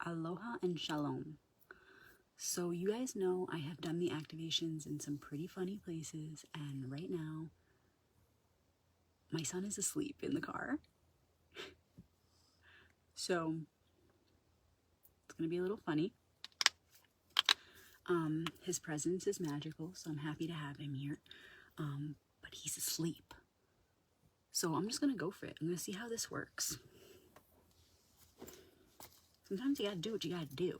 Aloha and shalom. So you guys know I have done the activations in some pretty funny places, and right now my son is asleep in the car. So it's gonna be a little funny. His presence is magical, so I'm happy to have him here. But he's asleep. So I'm just gonna go for it. I'm gonna see how this works. Sometimes you gotta do what you gotta do.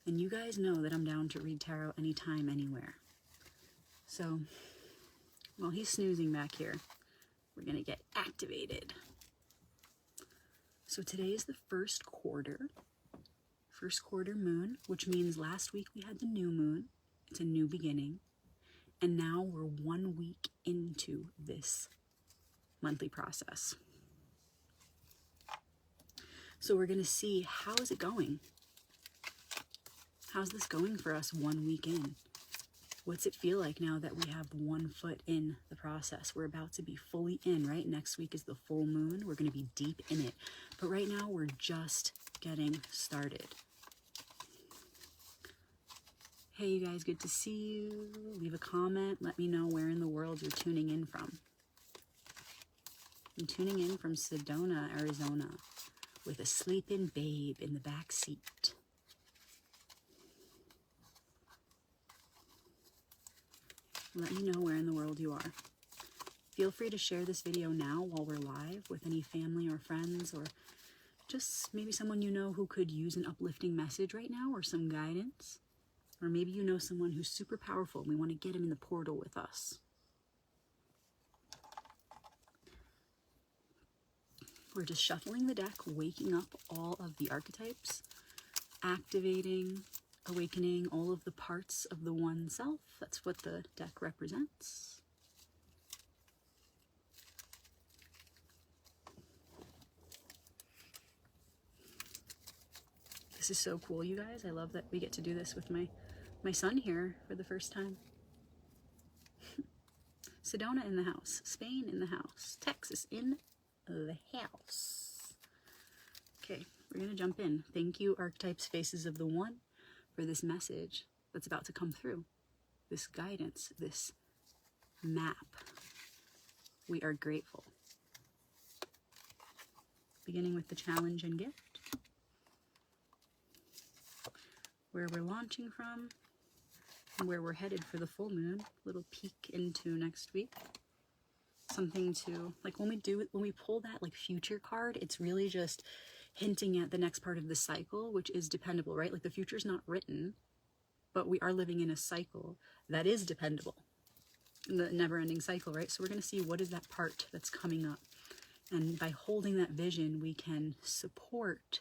And you guys know that I'm down to read tarot anytime, anywhere. So, while he's snoozing back here, we're gonna get activated. So today is the first quarter moon, which means last week we had the new moon. It's a new beginning. And now we're 1 week into this monthly process. So we're gonna see, how is it going? How's this going for us 1 week in? What's it feel like now that we have 1 foot in the process? We're about to be fully in, right? Next week is the full moon. We're gonna be deep in it. But right now we're just getting started. Hey you guys, good to see you. Leave a comment. Let me know where in the world you're tuning in from. I'm tuning in from Sedona, Arizona, with a sleeping babe in the back seat. Let me know where in the world you are. Feel free to share this video now while we're live with any family or friends, or just maybe someone you know who could use an uplifting message right now or some guidance. Or maybe you know someone who's super powerful and we want to get him in the portal with us. We're just shuffling the deck, waking up all of the archetypes, activating, awakening all of the parts of the one self. That's what the deck represents. This is so cool, you guys. I love that we get to do this with my son here for the first time. Sedona in the house, Spain in the house, Texas in the house. Okay, we're gonna jump in. Thank you, Archetypes Faces of the One, for this message that's about to come through, this guidance, this map. We are grateful. Beginning with the challenge and gift, where we're launching from, and where we're headed for the full moon. Little peek into next week. Something to, like when we pull that like future card, it's really just hinting at the next part of the cycle, which is dependable, right? Like the future's not written, but we are living in a cycle that is dependable. The never-ending cycle, right? So we're gonna see what is that part that's coming up. And by holding that vision, we can support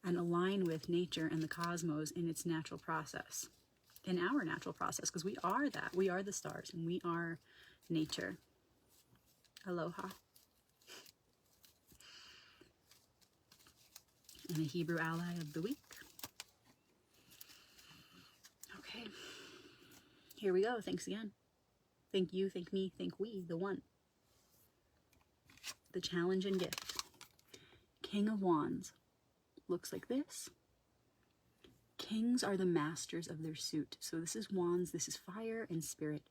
and align with nature and the cosmos in its natural process, in our natural process, because we are that. We are the stars and we are nature. Aloha. And a Hebrew ally of the week. Okay, here we go. Thanks again. Thank you, thank me, thank we, the one. The challenge and gift. King of Wands looks like this. Kings are the masters of their suit. So this is Wands, this is fire and spirit.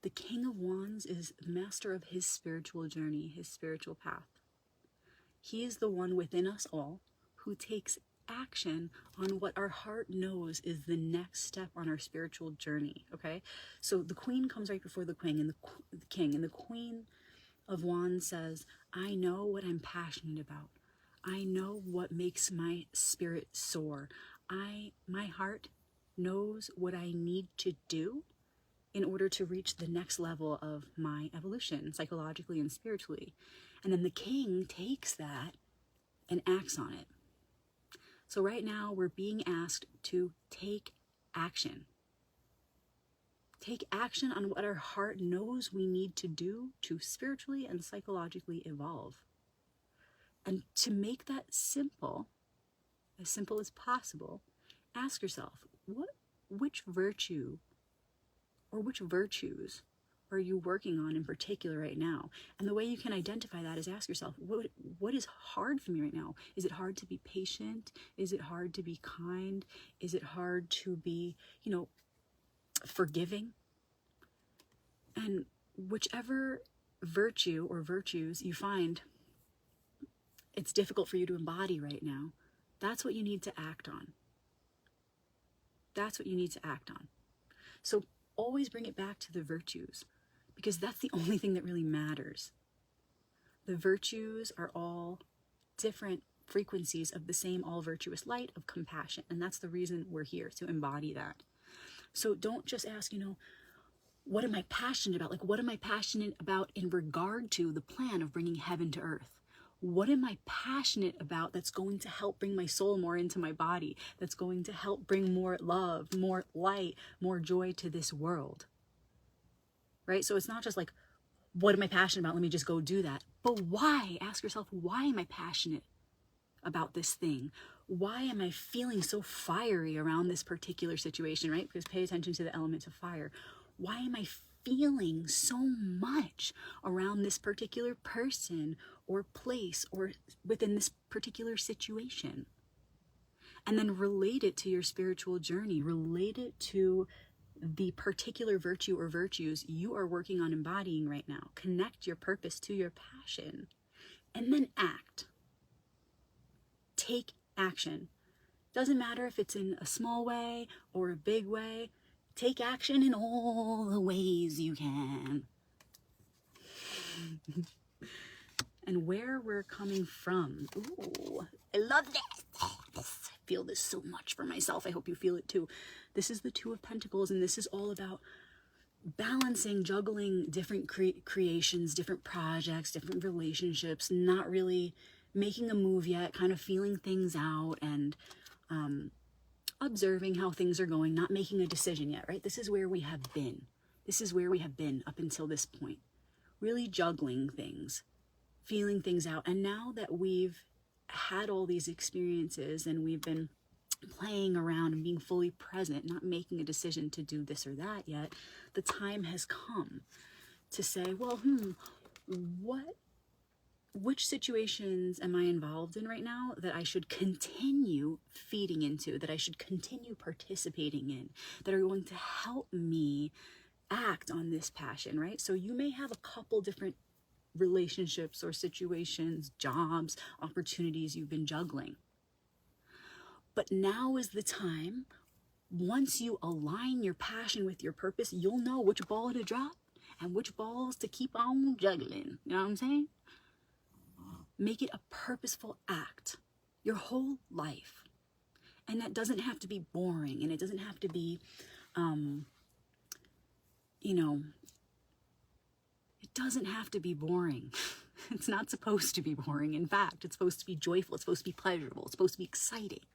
The King of Wands is the master of his spiritual journey, his spiritual path. He is the one within us all who takes action on what our heart knows is the next step on our spiritual journey, okay? So the Queen comes right before the King, and the King, and the Queen of Wands says, I know what I'm passionate about. I know what makes my spirit soar. My heart knows what I need to do in order to reach the next level of my evolution, psychologically and spiritually. And then the King takes that and acts on it. So right now we're being asked to take action. Take action on what our heart knows we need to do to spiritually and psychologically evolve. And to make that simple as possible, ask yourself, which virtue or which virtues are you working on in particular right now? And the way you can identify that is ask yourself, what is hard for me right now? Is it hard to be patient? Is it hard to be kind? Is it hard to be, forgiving? And whichever virtue or virtues you find it's difficult for you to embody right now, that's what you need to act on. That's what you need to act on. So always bring it back to the virtues, because that's the only thing that really matters. The virtues are all different frequencies of the same all virtuous light of compassion. And that's the reason we're here, to embody that. So don't just ask, what am I passionate about? Like, what am I passionate about in regard to the plan of bringing heaven to earth? What am I passionate about that's going to help bring my soul more into my body? That's going to help bring more love, more light, more joy to this world? Right? So it's not just like, what am I passionate about? Let me just go do that. But why? Ask yourself, why am I passionate about this thing? Why am I feeling so fiery around this particular situation, right? Because pay attention to the element of fire. Why am I feeling so much around this particular person or place or within this particular situation? And then relate it to your spiritual journey. Relate it to the particular virtue or virtues you are working on embodying right now. Connect your purpose to your passion. And then act. Take action. Doesn't matter if it's in a small way or a big way. Take action in all the ways you can. And where we're coming from. Ooh, I love this. I feel this so much for myself. I hope you feel it too. This is the Two of Pentacles, and this is all about balancing, juggling different creations, different projects, different relationships, not really making a move yet, kind of feeling things out and observing how things are going, not making a decision yet, right? This is where we have been. This is where we have been up until this point. Really juggling things, feeling things out. And now that we've had all these experiences and we've been playing around and being fully present, not making a decision to do this or that yet, the time has come to say, well, which situations am I involved in right now that I should continue feeding into, that I should continue participating in, that are going to help me act on this passion, right? So you may have a couple different relationships or situations, jobs, opportunities you've been juggling. But now is the time, once you align your passion with your purpose, you'll know which ball to drop and which balls to keep on juggling. You know what I'm saying? Make it a purposeful act, your whole life. And that doesn't have to be boring, and it doesn't have to be, it doesn't have to be boring. It's not supposed to be boring. In fact, it's supposed to be joyful. It's supposed to be pleasurable. It's supposed to be exciting.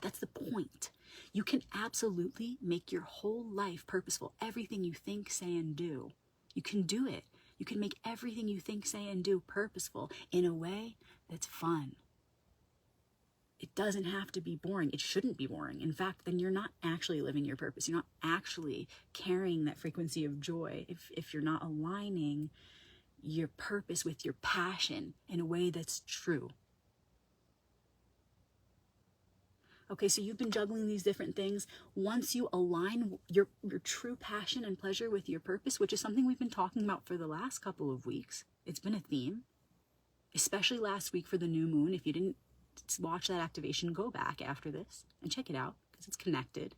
That's the point. You can absolutely make your whole life purposeful. Everything you think, say, and do. You can do it. You can make everything you think, say, and do purposeful in a way that's fun. It doesn't have to be boring. It shouldn't be boring. In fact, then you're not actually living your purpose. You're not actually carrying that frequency of joy if you're not aligning your purpose with your passion in a way that's true. Okay, so you've been juggling these different things. Once you align your true passion and pleasure with your purpose, which is something we've been talking about for the last couple of weeks, it's been a theme, especially last week for the new moon. If you didn't watch that activation, go back after this and check it out, because it's connected.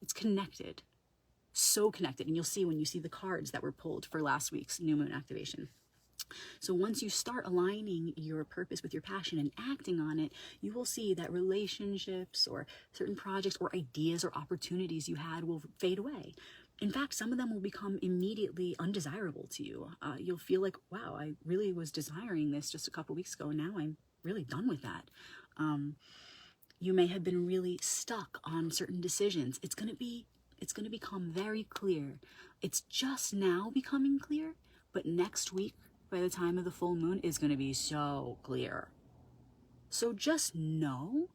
It's connected. So connected. And you'll see when you see the cards that were pulled for last week's new moon activation. So once you start aligning your purpose with your passion and acting on it, you will see that relationships or certain projects or ideas or opportunities you had will fade away. In fact, some of them will become immediately undesirable to you. You'll feel like, wow, I really was desiring this just a couple weeks ago, and now I'm really done with that. You may have been really stuck on certain decisions. It's going to become very clear. It's just now becoming clear, but next week, by the time of the full moon, is going to be so clear. So just know,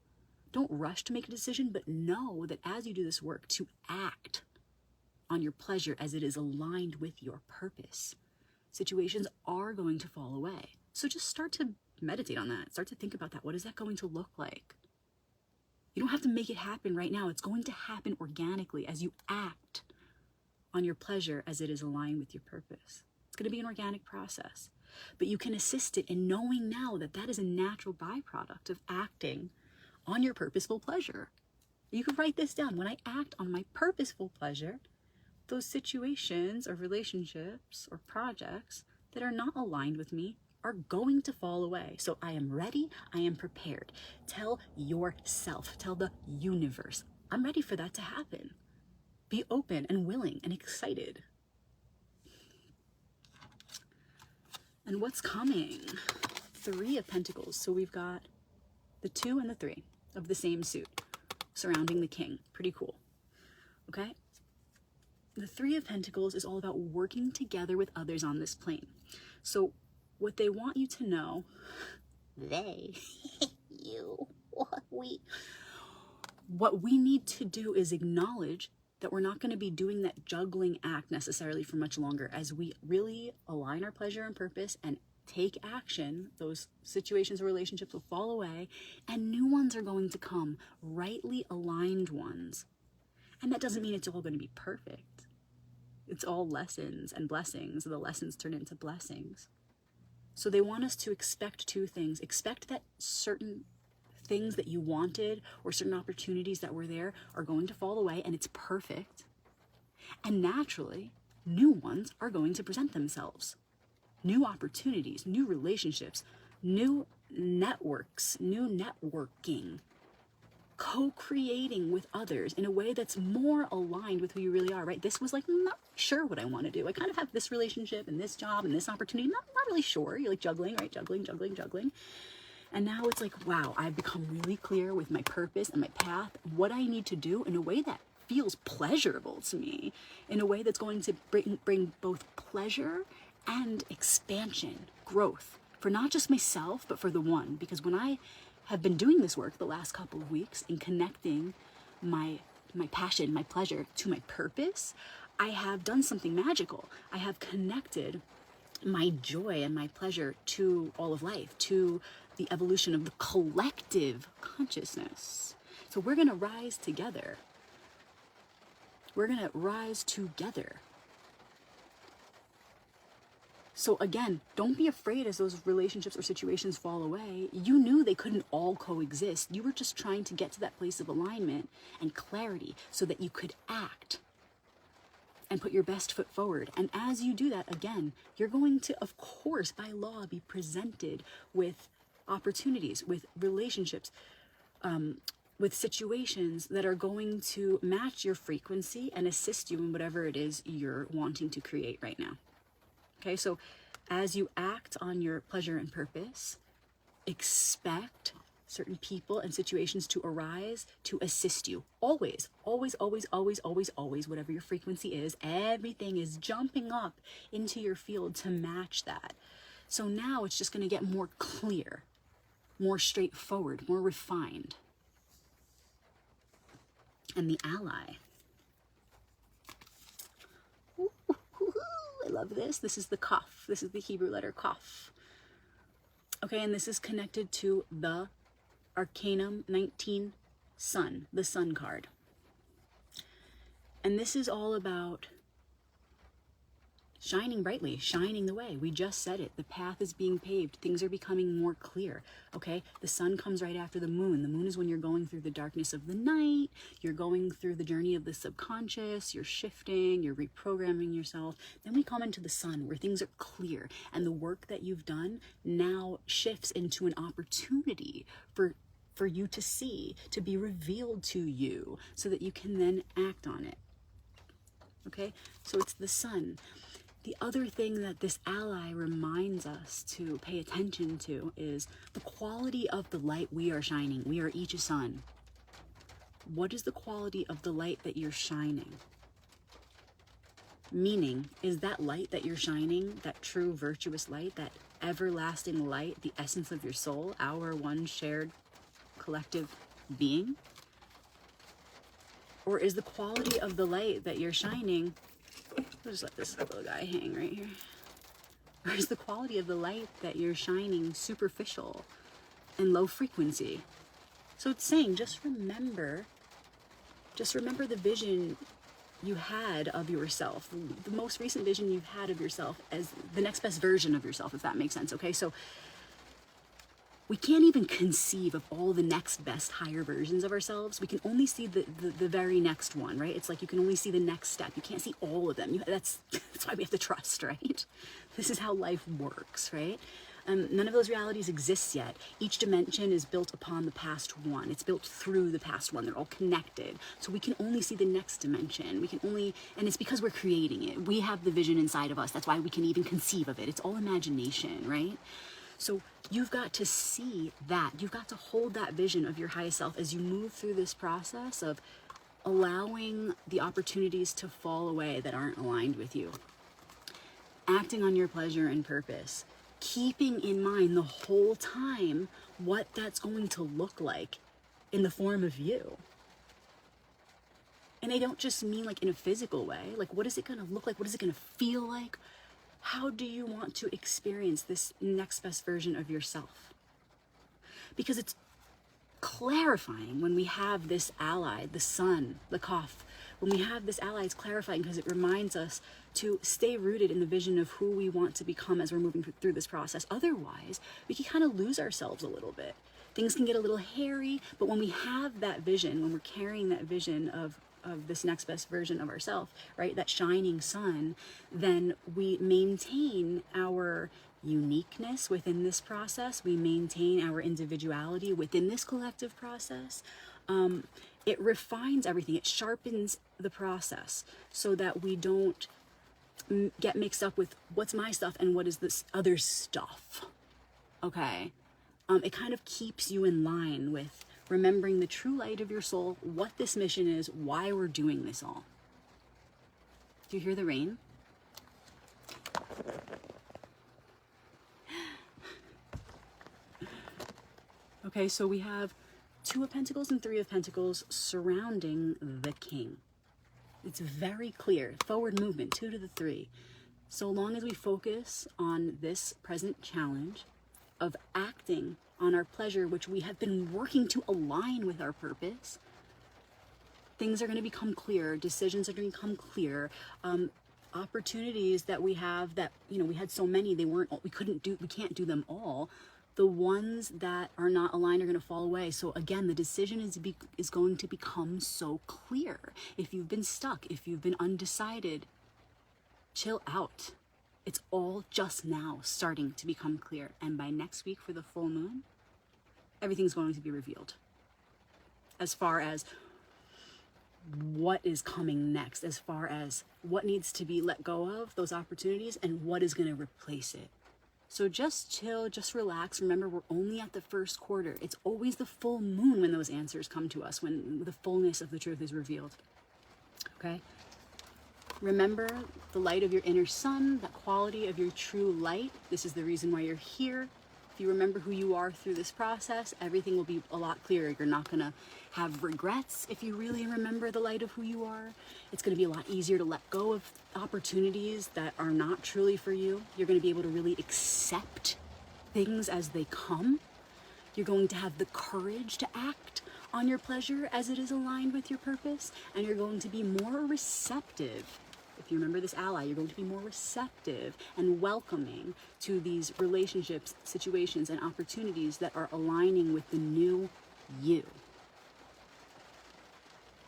don't rush to make a decision, but know that as you do this work, to act on your pleasure as it is aligned with your purpose, situations are going to fall away. So just start to meditate on that. Start to think about that. What is that going to look like? You don't have to make it happen right now. It's going to happen organically as you act on your pleasure as it is aligned with your purpose. It's going to be an organic process, but you can assist it in knowing now that that is a natural byproduct of acting on your purposeful pleasure. You could write this down. When I act on my purposeful pleasure, those situations or relationships or projects that are not aligned with me are going to fall away. So I am ready. I am prepared. Tell yourself, tell the universe, I'm ready for that to happen. Be open and willing and excited. And what's coming? 3 of Pentacles. So we've got the 2 and the 3 of the same suit surrounding the king. Pretty cool. Okay? The 3 of Pentacles is all about working together with others on this plane. So what they want you to know, they, you, what we need to do is acknowledge that we're not going to be doing that juggling act necessarily for much longer. As we really align our pleasure and purpose and take action, those situations or relationships will fall away and new ones are going to come, rightly aligned ones. And that doesn't mean it's all going to be perfect. It's all lessons and blessings. The lessons turn into blessings. So they want us to expect 2 things. Expect that certain things that you wanted or certain opportunities that were there are going to fall away, and it's perfect. And naturally, new ones are going to present themselves. New opportunities, new relationships, new networks, new networking, co-creating with others in a way that's more aligned with who you really are, right? This was like, not sure what I want to do. I kind of have this relationship and this job and this opportunity, not really sure. You're like juggling, right? Juggling. And now it's like, wow, I've become really clear with my purpose and my path, what I need to do in a way that feels pleasurable to me, in a way that's going to bring both pleasure and expansion, growth, for not just myself, but for the one. Because when I have been doing this work the last couple of weeks in connecting my passion, my pleasure to my purpose, I have done something magical. I have connected my joy and my pleasure to all of life, to the evolution of the collective consciousness. So we're going to rise together. We're going to rise together. So again, don't be afraid as those relationships or situations fall away. You knew they couldn't all coexist. You were just trying to get to that place of alignment and clarity so that you could act and put your best foot forward. And as you do that, again, you're going to, of course, by law, be presented with opportunities, with relationships, with situations that are going to match your frequency and assist you in whatever it is you're wanting to create right now. Okay, so as you act on your pleasure and purpose, expect certain people and situations to arise to assist you. Always, whatever your frequency is, everything is jumping up into your field to match that. So now it's just going to get more clear, more straightforward, more refined. And the ally. I love this. This is the Kaf. This is the Hebrew letter Kaf. Okay, and this is connected to the Arcanum 19 Sun, the Sun card. And this is all about shining brightly, shining the way. We just said it. The path is being paved. Things are becoming more clear. Okay? The sun comes right after the moon. The moon is when you're going through the darkness of the night. You're going through the journey of the subconscious. You're shifting. You're reprogramming yourself. Then we come into the sun where things are clear. And the work that you've done now shifts into an opportunity for you to see, to be revealed to you so that you can then act on it. Okay? So it's the sun. The other thing that this ally reminds us to pay attention to is the quality of the light we are shining. We are each a sun. What is the quality of the light that you're shining? Meaning, is that light that you're shining, that true virtuous light, that everlasting light, the essence of your soul, our one shared collective being? Or is the quality of the light that you're shining, I'll just let this little guy hang right here. Or is the quality of the light that you're shining superficial and low frequency? So it's saying, just remember the vision you had of yourself, the most recent vision you've had of yourself as the next best version of yourself, if that makes sense, okay? So we can't even conceive of all the next best higher versions of ourselves. We can only see the very next one, right? It's like you can only see the next step. You can't see all of them. That's why we have to trust, right? This is how life works, right? None of those realities exist yet. Each dimension is built upon the past one. It's built through the past one. They're all connected. So we can only see the next dimension. We can only, and it's because we're creating it. We have the vision inside of us. That's why we can even conceive of it. It's all imagination, right? So you've got to see that. You've got to hold that vision of your highest self as you move through this process of allowing the opportunities to fall away that aren't aligned with you. Acting on your pleasure and purpose. Keeping in mind the whole time what that's going to look like in the form of you. And I don't just mean like in a physical way. Like, what is it going to look like? What is it going to feel like? How do you want to experience this next best version of yourself? Because it's clarifying when we have this ally, the sun, the Kaf. When we have this ally, it's clarifying because it reminds us to stay rooted in the vision of who we want to become as we're moving through this process. Otherwise, we can kind of lose ourselves a little bit. Things can get a little hairy, but when we have that vision, when we're carrying that vision of this next best version of ourselves, right, that shining sun, then we maintain our uniqueness within this process. We maintain our individuality within this collective process. It refines everything. It sharpens the process so that we don't get mixed up with what's my stuff and what is this other stuff. Okay. It kind of keeps you in line with remembering the true light of your soul, what this mission is, why we're doing this all. Do you hear the rain? Okay, so we have 2 of Pentacles and 3 of Pentacles surrounding the King. It's very clear. Forward movement, 2 to the 3. So long as we focus on this present challenge of acting on our pleasure, which we have been working to align with our purpose, things are going to become clear. Decisions are going to become clear. Opportunities that we have that, we had so many, we can't do them all. The ones that are not aligned are going to fall away. So again, the decision is going to become so clear. If you've been stuck, if you've been undecided, chill out. It's all just now starting to become clear. And by next week for the full moon, everything's going to be revealed. As far as what is coming next, as far as what needs to be let go of, those opportunities, and what is going to replace it. So just chill, just relax. Remember, we're only at the first quarter. It's always the full moon when those answers come to us, when the fullness of the truth is revealed. Okay? Remember the light of your inner sun, that quality of your true light. This is the reason why you're here. If you remember who you are through this process, everything will be a lot clearer. You're not going to have regrets if you really remember the light of who you are. It's going to be a lot easier to let go of opportunities that are not truly for you. You're going to be able to really accept things as they come. You're going to have the courage to act on your pleasure as it is aligned with your purpose, and you're going to be more receptive. If you remember this ally, you're going to be more receptive and welcoming to these relationships, situations, and opportunities that are aligning with the new you.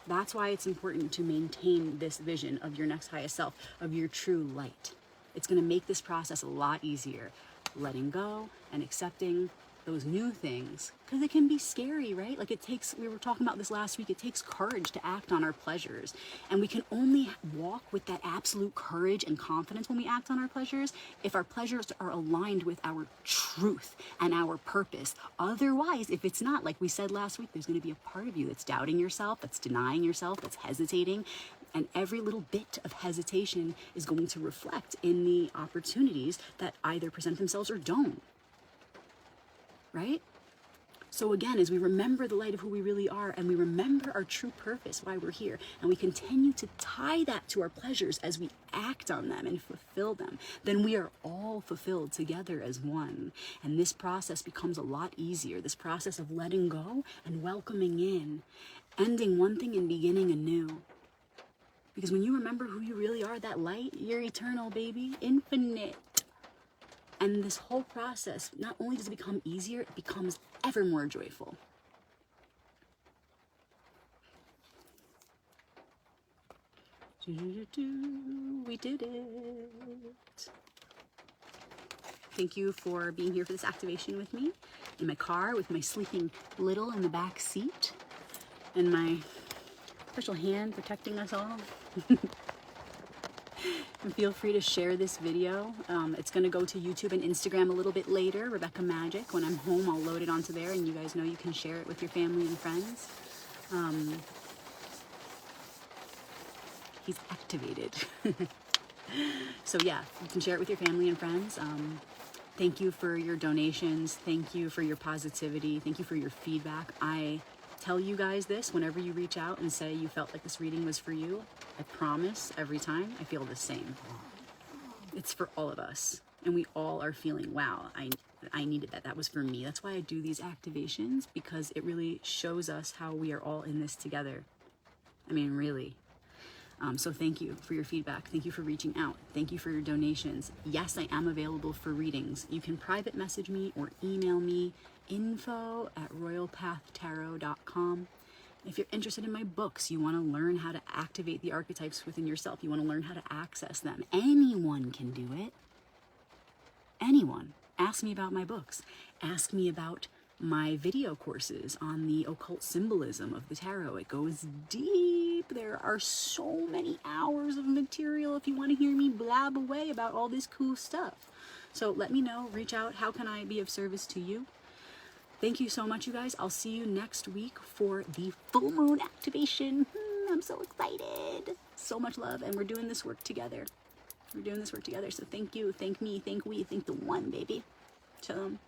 That's why it's important to maintain this vision of your next highest self, of your true light. It's going to make this process a lot easier. Letting go and accepting those new things, because it can be scary, right? Like we were talking about this last week, it takes courage to act on our pleasures. And we can only walk with that absolute courage and confidence when we act on our pleasures if our pleasures are aligned with our truth and our purpose. Otherwise, if it's not, like we said last week, there's going to be a part of you that's doubting yourself, that's denying yourself, that's hesitating. And every little bit of hesitation is going to reflect in the opportunities that either present themselves or don't. Right? So again, as we remember the light of who we really are, and we remember our true purpose, why we're here, and we continue to tie that to our pleasures as we act on them and fulfill them, then we are all fulfilled together as one. And this process becomes a lot easier. This process of letting go and welcoming in, ending one thing and beginning anew. Because when you remember who you really are, that light, you're eternal, baby, infinite. And this whole process, not only does it become easier, it becomes ever more joyful. We did it. Thank you for being here for this activation with me in my car with my sleeping little in the back seat and my special hand protecting us all. And feel free to share this video. It's going to go to YouTube and Instagram a little bit later, Rebecca Magic. When I'm home, I'll load it onto there, and you guys know you can share it with your family and friends. He's activated. So yeah, you can share it with your family and friends. Thank you for your donations. Thank you for your positivity. Thank you for your feedback. I tell you guys this whenever you reach out and say you felt like this reading was for you. I promise every time I feel the same. It's for all of us, and we all are feeling, wow, I needed that. That was for me. That's why I do these activations, because it really shows us how we are all in this together. I mean, really. So thank you for your feedback. Thank you for reaching out. Thank you for your donations. Yes, I am available for readings. You can private message me or email me, info@royalpathtarot.com. If you're interested in my books, you want to learn how to activate the archetypes within yourself, you want to learn how to access them, anyone can do it. Anyone. Ask me about my books. Ask me about my video courses on the occult symbolism of the tarot. It goes deep. There are so many hours of material if you want to hear me blab away about all this cool stuff. So let me know, reach out. How can I be of service to you? Thank you so much, you guys. I'll see you next week for the full moon activation. I'm so excited. So much love, and we're doing this work together. We're doing this work together. So thank you, thank me, thank we, thank the one, baby. Shalom.